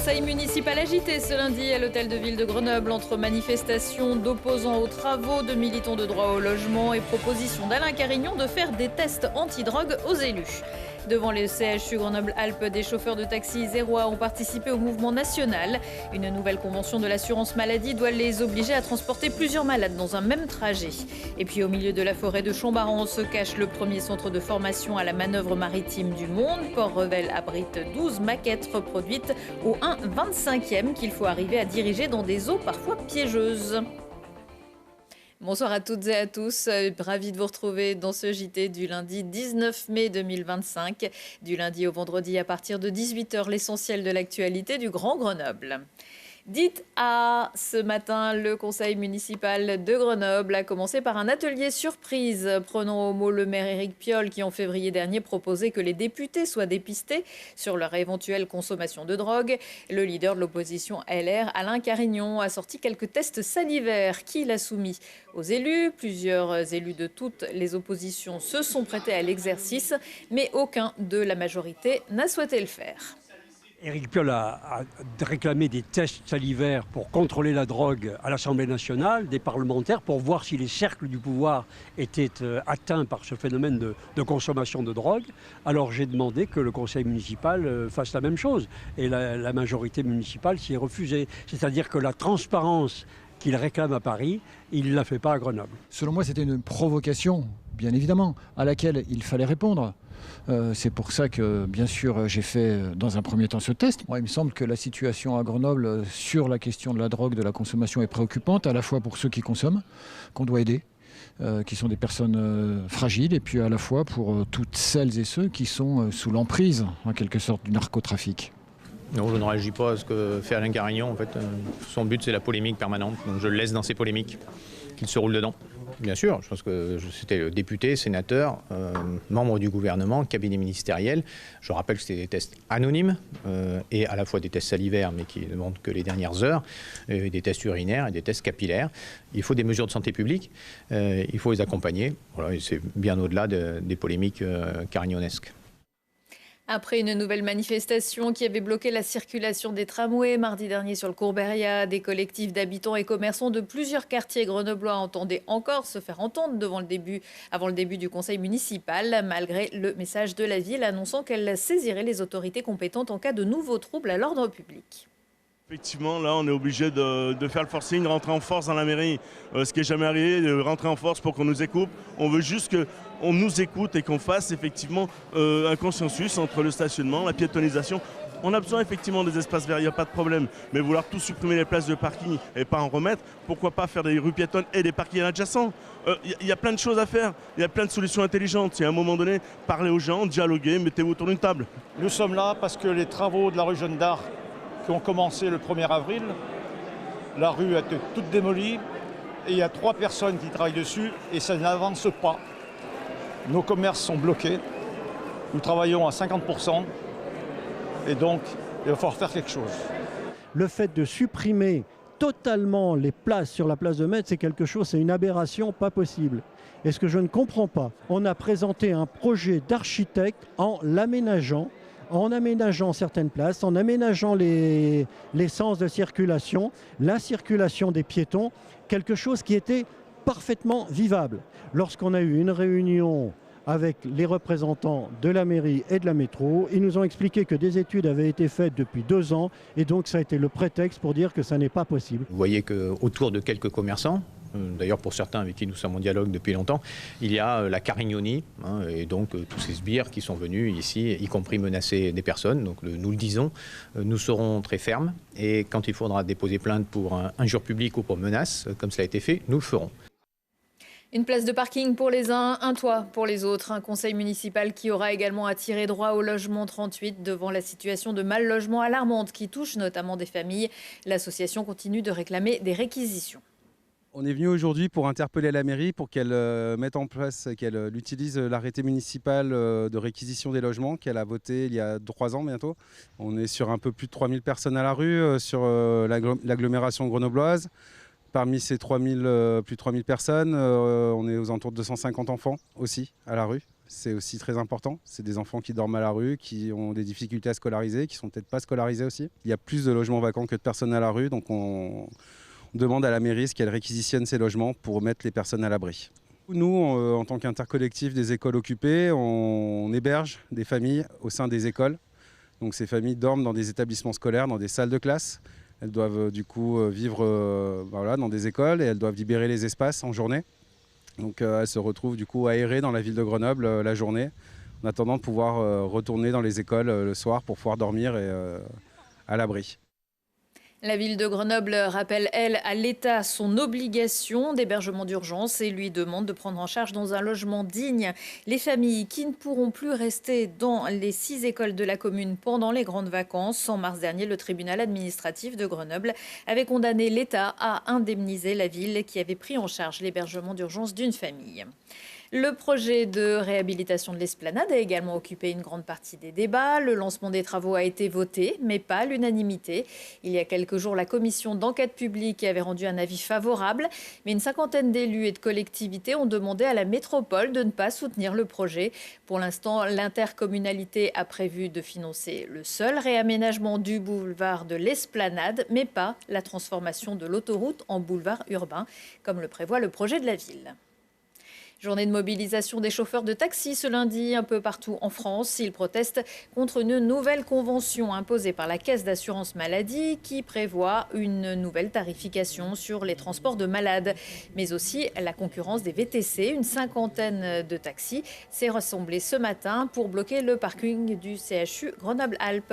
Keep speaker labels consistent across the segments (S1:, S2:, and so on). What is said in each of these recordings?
S1: conseil municipal agité ce lundi à l'hôtel de ville de Grenoble entre manifestations d'opposants aux travaux, de militants de droit au logement et proposition d'Alain Carignon de faire des tests anti-drogue aux élus. Devant le CHU Grenoble-Alpes, des chauffeurs de taxi zérois ont participé au mouvement national. Une nouvelle convention de l'assurance maladie doit les obliger à transporter plusieurs malades dans un même trajet. Et puis au milieu de la forêt de Chambaran se cache le premier centre de formation à la manœuvre maritime du monde. Port-Revel abrite 12 maquettes reproduites au 1/25e qu'il faut arriver à diriger dans des eaux parfois piégeuses. Bonsoir à toutes et à tous, ravi de vous retrouver dans ce JT du lundi 19 mai 2025. Du lundi au vendredi à partir de 18h, l'essentiel de l'actualité du Grand Grenoble. Dites A, ce matin, le conseil municipal de Grenoble a commencé par un atelier surprise, prenant au mot le maire Éric Piolle qui en février dernier proposait que les députés soient dépistés sur leur éventuelle consommation de drogue. Le leader de l'opposition LR, Alain Carignon, a sorti quelques tests salivaires qu'il a soumis aux élus. Plusieurs élus de toutes les oppositions se sont prêtés à l'exercice, mais aucun de la majorité n'a souhaité le faire.
S2: Éric Piolle a réclamé des tests salivaires pour contrôler la drogue à l'Assemblée nationale, des parlementaires, pour voir si les cercles du pouvoir étaient atteints par ce phénomène de consommation de drogue. Alors j'ai demandé que le conseil municipal fasse la même chose. Et la majorité municipale s'y est refusée. C'est-à-dire que la transparence qu'il réclame à Paris, il ne la fait pas à Grenoble.
S3: Selon moi, c'était une provocation, bien évidemment, à laquelle il fallait répondre. C'est pour ça que, bien sûr, j'ai fait dans un premier temps ce test. Moi, il me semble que la situation à Grenoble sur la question de la drogue, de la consommation est préoccupante, à la fois pour ceux qui consomment, qu'on doit aider, qui sont des personnes fragiles, et puis à la fois pour toutes celles et ceux qui sont sous l'emprise, en quelque sorte, du narcotrafic.
S4: Non, je ne réagis pas à ce que fait Alain Carignon. En fait, son but, c'est la polémique permanente. Donc je le laisse dans ses polémiques, qu'il se roule dedans. Bien sûr, je pense que c'était député, sénateur, membre du gouvernement, cabinet ministériel. Je rappelle que c'était des tests anonymes et à la fois des tests salivaires, mais qui ne demandent que les dernières heures, des tests urinaires et des tests capillaires. Il faut des mesures de santé publique, il faut les accompagner. Voilà, et c'est bien au-delà des polémiques carignonesques.
S1: Après une nouvelle manifestation qui avait bloqué la circulation des tramways mardi dernier sur le Courberia, des collectifs d'habitants et commerçants de plusieurs quartiers grenoblois entendaient encore se faire entendre avant le début du conseil municipal, malgré le message de la ville annonçant qu'elle saisirait les autorités compétentes en cas de nouveaux troubles à l'ordre public.
S5: Effectivement, là, on est obligé de faire le forcing, rentrer en force dans la mairie. Ce qui n'est jamais arrivé, de rentrer en force pour qu'on nous écoute. On veut juste qu'on nous écoute et qu'on fasse effectivement un consensus entre le stationnement, la piétonisation. On a besoin effectivement des espaces verts, il n'y a pas de problème. Mais vouloir tout supprimer les places de parking et pas en remettre, pourquoi pas faire des rues piétonnes et des parkings adjacents? Il y a plein de choses à faire, il y a plein de solutions intelligentes. Et à un moment donné, parlez aux gens, dialoguez, mettez-vous autour d'une table.
S6: Nous sommes là parce que les travaux de la rue Jeanne d'Arc qui ont commencé le 1er avril, la rue a été toute démolie et il y a 3 personnes qui travaillent dessus et ça n'avance pas. Nos commerces sont bloqués, nous travaillons à 50% et donc il va falloir faire quelque chose.
S7: Le fait de supprimer totalement les places sur la place de Metz, c'est quelque chose, c'est une aberration pas possible. Et ce que je ne comprends pas, on a présenté un projet d'architecte en l'aménageant, en aménageant certaines places, en aménageant les sens de circulation, la circulation des piétons, quelque chose qui était parfaitement vivable. Lorsqu'on a eu une réunion avec les représentants de la mairie et de la métro, ils nous ont expliqué que des études avaient été faites depuis 2 ans et donc ça a été le prétexte pour dire que ça n'est pas possible.
S4: Vous voyez qu'autour de quelques commerçants, d'ailleurs pour certains avec qui nous sommes en dialogue depuis longtemps, il y a la carignonie, et donc tous ces sbires qui sont venus ici, y compris menacer des personnes. Donc nous le disons, nous serons très fermes et quand il faudra déposer plainte pour injure publique ou pour menace, comme cela a été fait, nous le ferons.
S1: Une place de parking pour les uns, un toit pour les autres. Un conseil municipal qui aura également attiré droit au logement 38 devant la situation de mal logement alarmante qui touche notamment des familles. L'association continue de réclamer des réquisitions.
S8: On est venu aujourd'hui pour interpeller la mairie pour qu'elle mette en place, qu'elle utilise l'arrêté municipal de réquisition des logements qu'elle a voté il y a 3 ans bientôt. On est sur un peu plus de 3000 personnes à la rue sur l'agglomération grenobloise. Parmi ces plus de 3000 personnes, on est aux alentours de 250 enfants aussi à la rue. c'est aussi très important. C'est des enfants qui dorment à la rue, qui ont des difficultés à scolariser, qui sont peut-être pas scolarisés aussi. Il y a plus de logements vacants que de personnes à la rue, donc on demande à la mairie qu'elle réquisitionne ces logements pour mettre les personnes à l'abri. Nous, en tant qu'intercollectif des écoles occupées, on héberge des familles au sein des écoles. Donc ces familles dorment dans des établissements scolaires, dans des salles de classe. Elles doivent du coup vivre dans des écoles et elles doivent libérer les espaces en journée. Donc elles se retrouvent du coup aérées dans la ville de Grenoble la journée, en attendant de pouvoir retourner dans les écoles le soir pour pouvoir dormir à l'abri.
S1: La ville de Grenoble rappelle, elle, à l'État son obligation d'hébergement d'urgence et lui demande de prendre en charge dans un logement digne les familles qui ne pourront plus rester dans les 6 écoles de la commune pendant les grandes vacances. En mars dernier, le tribunal administratif de Grenoble avait condamné l'État à indemniser la ville qui avait pris en charge l'hébergement d'urgence d'une famille. Le projet de réhabilitation de l'esplanade a également occupé une grande partie des débats. Le lancement des travaux a été voté, mais pas à l'unanimité. Il y a quelques jours, la commission d'enquête publique avait rendu un avis favorable, mais une cinquantaine d'élus et de collectivités ont demandé à la métropole de ne pas soutenir le projet. Pour l'instant, l'intercommunalité a prévu de financer le seul réaménagement du boulevard de l'esplanade, mais pas la transformation de l'autoroute en boulevard urbain, comme le prévoit le projet de la ville. Journée de mobilisation des chauffeurs de taxi ce lundi un peu partout en France. Ils protestent contre une nouvelle convention imposée par la Caisse d'assurance maladie qui prévoit une nouvelle tarification sur les transports de malades, mais aussi la concurrence des VTC. Une cinquantaine de taxis s'est rassemblée ce matin pour bloquer le parking du CHU Grenoble-Alpes.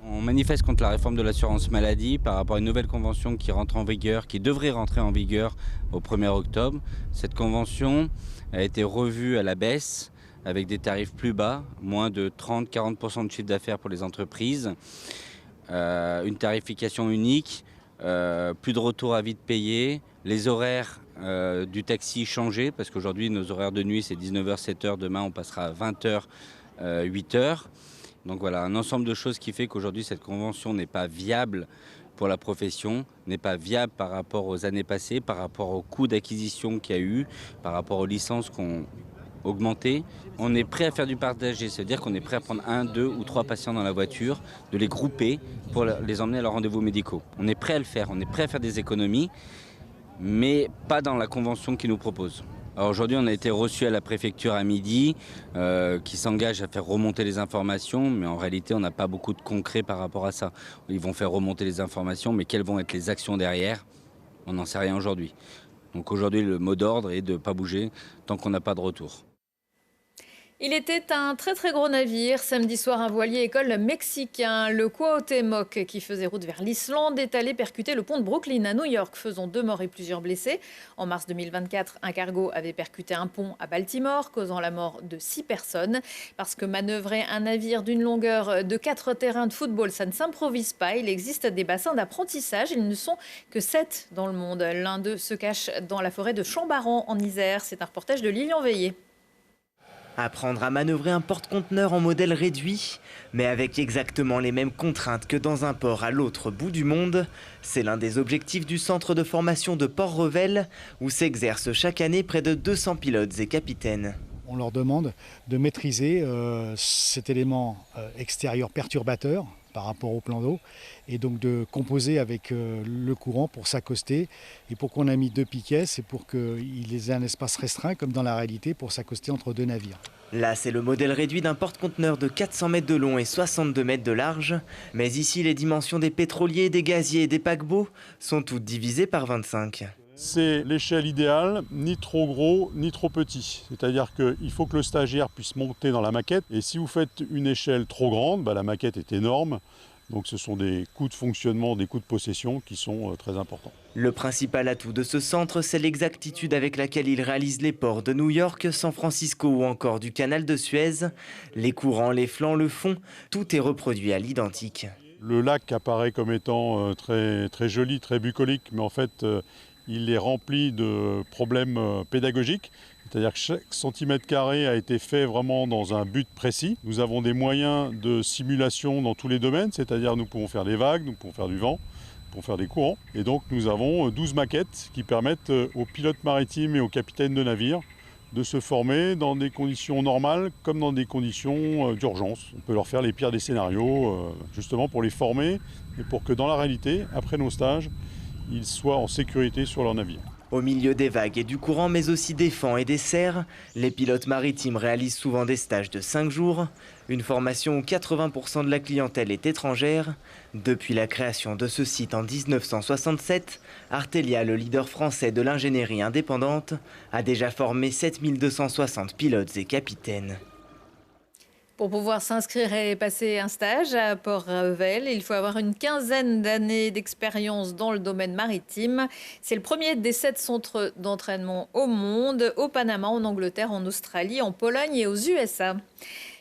S9: On manifeste contre la réforme de l'assurance maladie par rapport à une nouvelle convention qui rentre en vigueur, qui devrait rentrer en vigueur au 1er octobre. Cette convention a été revue à la baisse avec des tarifs plus bas, moins de 30-40% de chiffre d'affaires pour les entreprises, une tarification unique, plus de retour à vide payé, les horaires du taxi changés parce qu'aujourd'hui nos horaires de nuit c'est 19h, 7h, demain on passera à 20h, 8h. Donc voilà, un ensemble de choses qui fait qu'aujourd'hui cette convention n'est pas viable pour la profession, n'est pas viable par rapport aux années passées, par rapport au coût d'acquisition qu'il y a eu, par rapport aux licences qui ont augmenté. On est prêt à faire du partagé, c'est-à-dire qu'on est prêt à prendre 1, 2 ou 3 patients dans la voiture, de les grouper pour les emmener à leurs rendez-vous médicaux. On est prêt à le faire, on est prêt à faire des économies, mais pas dans la convention qu'ils nous proposent. Alors aujourd'hui, on a été reçus à la préfecture à midi, qui s'engage à faire remonter les informations, mais en réalité, on n'a pas beaucoup de concret par rapport à ça. Ils vont faire remonter les informations, mais quelles vont être les actions derrière? On n'en sait rien aujourd'hui. Donc aujourd'hui, le mot d'ordre est de ne pas bouger tant qu'on n'a pas de retour.
S1: Il était un très gros navire. Samedi soir, un voilier école mexicain, le Cuauhtémoc, qui faisait route vers l'Islande, est allé percuter le pont de Brooklyn à New York, faisant 2 morts et plusieurs blessés. En mars 2024, un cargo avait percuté un pont à Baltimore, causant la mort de 6 personnes. Parce que manœuvrer un navire d'une longueur de 4 terrains de football, ça ne s'improvise pas. Il existe des bassins d'apprentissage. Ils ne sont que 7 dans le monde. L'un d'eux se cache dans la forêt de Chambaran, en Isère. C'est un reportage de Lilian Veillé.
S10: Apprendre à manœuvrer un porte-conteneur en modèle réduit, mais avec exactement les mêmes contraintes que dans un port à l'autre bout du monde, c'est l'un des objectifs du centre de formation de Port-Revel, où s'exercent chaque année près de 200 pilotes et capitaines.
S11: On leur demande de maîtriser cet élément extérieur perturbateur par rapport au plan d'eau et donc de composer avec le courant pour s'accoster. Et pourquoi on a mis 2 piquets, c'est pour qu'ils aient un espace restreint comme dans la réalité pour s'accoster entre 2 navires.
S10: Là, c'est le modèle réduit d'un porte-conteneur de 400 mètres de long et 62 mètres de large. Mais ici, les dimensions des pétroliers, des gaziers et des paquebots sont toutes divisées par 25.
S6: C'est l'échelle idéale, ni trop gros, ni trop petit. C'est-à-dire qu'il faut que le stagiaire puisse monter dans la maquette. Et si vous faites une échelle trop grande, la maquette est énorme. Donc ce sont des coûts de fonctionnement, des coûts de possession qui sont très importants.
S10: Le principal atout de ce centre, c'est l'exactitude avec laquelle il réalise les ports de New York, San Francisco ou encore du canal de Suez. Les courants, les flancs, le fond, tout est reproduit à l'identique.
S6: Le lac apparaît comme étant très joli, très bucolique, mais en fait il est rempli de problèmes pédagogiques. C'est-à-dire que chaque centimètre carré a été fait vraiment dans un but précis. Nous avons des moyens de simulation dans tous les domaines, c'est-à-dire nous pouvons faire des vagues, nous pouvons faire du vent, nous pouvons faire des courants. Et donc nous avons 12 maquettes qui permettent aux pilotes maritimes et aux capitaines de navires
S12: de se former dans des conditions normales comme dans des conditions d'urgence. On peut leur faire les pires des scénarios, justement pour les former et pour que dans la réalité, après nos stages, ils soient en sécurité sur leur navire.
S10: Au milieu des vagues et du courant, mais aussi des fends et des serres, les pilotes maritimes réalisent souvent des stages de 5 jours, une formation où 80% de la clientèle est étrangère. Depuis la création de ce site en 1967, Artelia, le leader français de l'ingénierie indépendante, a déjà formé 7260 pilotes et capitaines.
S1: Pour pouvoir s'inscrire et passer un stage à Port-Revel, il faut avoir une quinzaine d'années d'expérience dans le domaine maritime. C'est le premier des 7 centres d'entraînement au monde, au Panama, en Angleterre, en Australie, en Pologne et aux USA.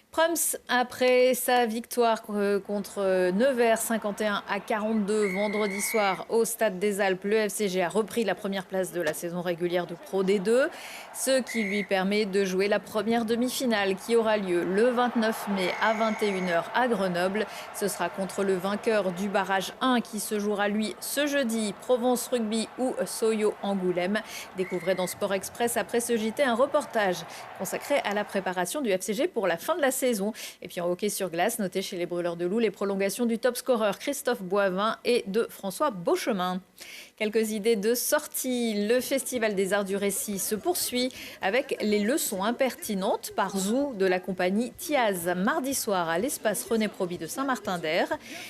S1: Prums, après sa victoire contre Nevers 51-42 vendredi soir au Stade des Alpes, le FCG a repris la première place de la saison régulière de Pro D2, ce qui lui permet de jouer la première demi-finale qui aura lieu le 29 mai à 21h à Grenoble. Ce sera contre le vainqueur du barrage 1 qui se jouera lui ce jeudi, Provence Rugby ou Soyo Angoulême. Découvrez dans Sport Express après ce JT un reportage consacré à la préparation du FCG pour la fin de la saison. Et puis en hockey sur glace, notez chez les Brûleurs de Loup les prolongations du top scoreur Christophe Boivin et de François Beauchemin. Quelques idées de sortie. Le Festival des Arts du Récit se poursuit avec les leçons impertinentes par Zou de la compagnie Thiaz, mardi soir à l'espace René Proby de Saint-Martin-d'Air.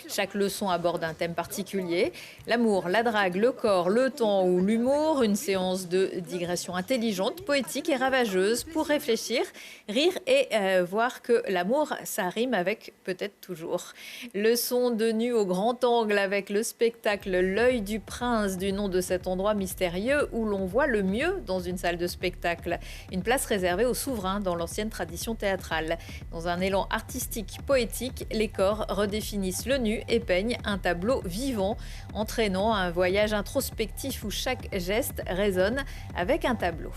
S1: Chaque leçon aborde un thème particulier. L'amour, la drague, le corps, le temps ou l'humour. Une séance de digression intelligente, poétique et ravageuse pour réfléchir, rire et voir que l'amour, ça rime avec peut-être toujours. Leçon de nu au grand angle avec le spectacle L'œil du prince, du nom de cet endroit mystérieux où l'on voit le mieux dans une salle de spectacle. Une place réservée aux souverains dans l'ancienne tradition théâtrale. Dans un élan artistique poétique, les corps redéfinissent le nu et peignent un tableau vivant, entraînant un voyage introspectif où chaque geste résonne avec un tableau.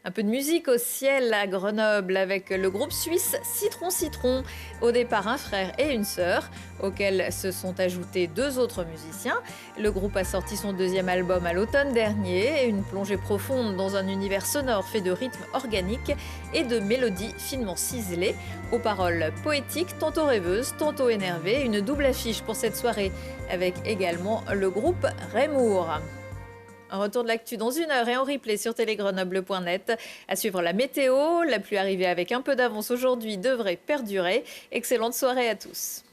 S1: Un peu de musique au ciel à Grenoble avec le groupe suisse Citron Citron. Au départ, un frère et une sœur, auxquels se sont ajoutés 2 autres musiciens. Le groupe a sorti son 2e album à l'automne dernier, une plongée profonde dans un univers sonore fait de rythmes organiques et de mélodies finement ciselées, aux paroles poétiques, tantôt rêveuses, tantôt énervées. Une double affiche pour cette soirée avec également le groupe Rémour. Un retour de l'actu dans 1 heure et en replay sur télégrenoble.net. À suivre la météo, la pluie arrivée avec un peu d'avance aujourd'hui devrait perdurer. Excellente soirée à tous.